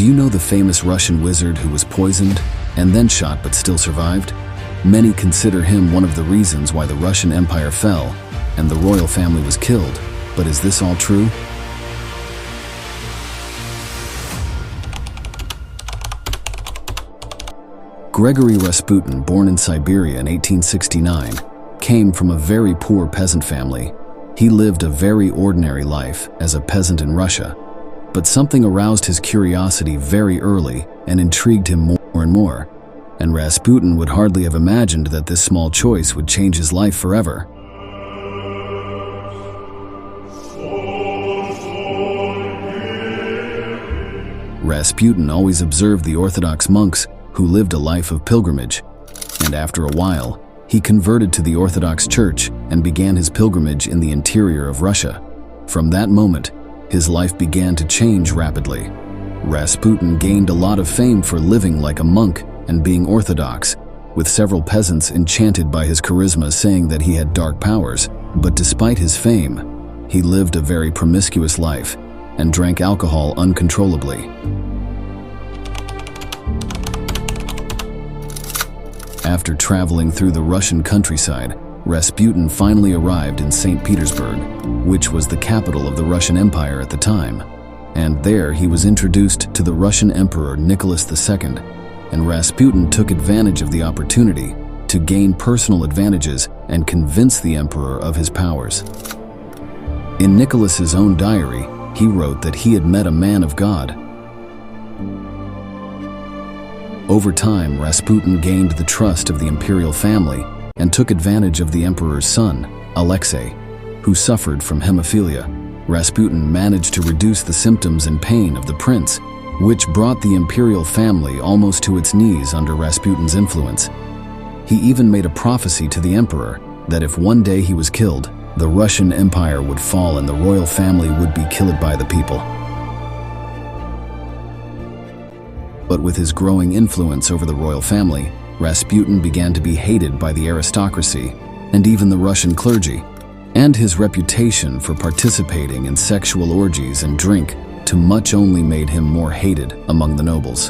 Do you know the famous Russian wizard who was poisoned and then shot but still survived? Many consider him one of the reasons why the Russian Empire fell and the royal family was killed. But is this all true? Gregori Rasputin, born in Siberia in 1869, came from a very poor peasant family. He lived a very ordinary life as a peasant in Russia, but something aroused his curiosity very early and intrigued him more and more, and Rasputin would hardly have imagined that this small choice would change his life forever. Rasputin always observed the Orthodox monks who lived a life of pilgrimage, and after a while, he converted to the Orthodox Church and began his pilgrimage in the interior of Russia. From that moment, his life began to change rapidly. Rasputin gained a lot of fame for living like a monk and being Orthodox, with several peasants enchanted by his charisma saying that he had dark powers. But despite his fame, he lived a very promiscuous life and drank alcohol uncontrollably. After traveling through the Russian countryside, Rasputin finally arrived in St. Petersburg, which was the capital of the Russian Empire at the time. And there he was introduced to the Russian Emperor Nicholas II, and Rasputin took advantage of the opportunity to gain personal advantages and convince the emperor of his powers. In Nicholas's own diary, he wrote that he had met a man of God. Over time, Rasputin gained the trust of the Imperial Family and took advantage of the emperor's son, Alexei, who suffered from hemophilia. Rasputin managed to reduce the symptoms and pain of the prince, which brought the Imperial Family almost to its knees under Rasputin's influence. He even made a prophecy to the emperor that if one day he was killed, the Russian Empire would fall and the royal family would be killed by the people. But with his growing influence over the royal family, Rasputin began to be hated by the aristocracy and even the Russian clergy, and his reputation for participating in sexual orgies and drink too much only made him more hated among the nobles.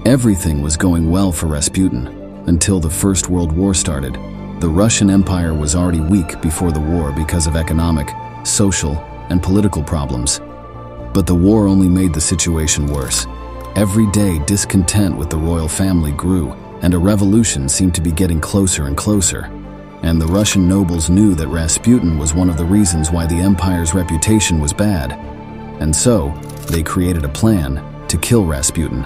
Everything was going well for Rasputin until the First World War started. The Russian Empire was already weak before the war because of economic, social, and political problems. But the war only made the situation worse. Every day, discontent with the royal family grew, and a revolution seemed to be getting closer and closer. And the Russian nobles knew that Rasputin was one of the reasons why the empire's reputation was bad. And so, they created a plan to kill Rasputin.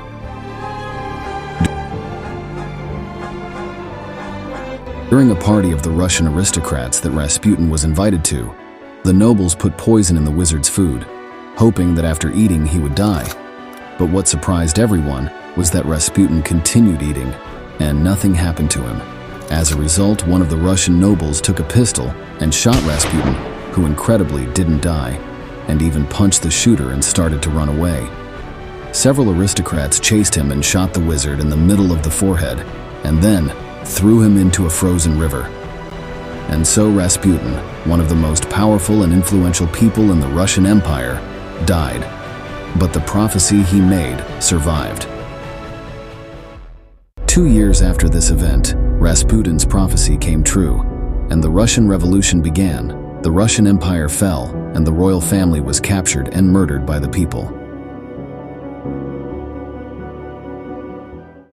During a party of the Russian aristocrats that Rasputin was invited to, the nobles put poison in the wizard's food, hoping that after eating he would die. But what surprised everyone was that Rasputin continued eating, and nothing happened to him. As a result, one of the Russian nobles took a pistol and shot Rasputin, who incredibly didn't die, and even punched the shooter and started to run away. Several aristocrats chased him and shot the wizard in the middle of the forehead, and then threw him into a frozen river. And so Rasputin, one of the most powerful and influential people in the Russian Empire, died. But the prophecy he made survived. 2 years after this event, Rasputin's prophecy came true, and the Russian Revolution began. The Russian Empire fell, and the royal family was captured and murdered by the people.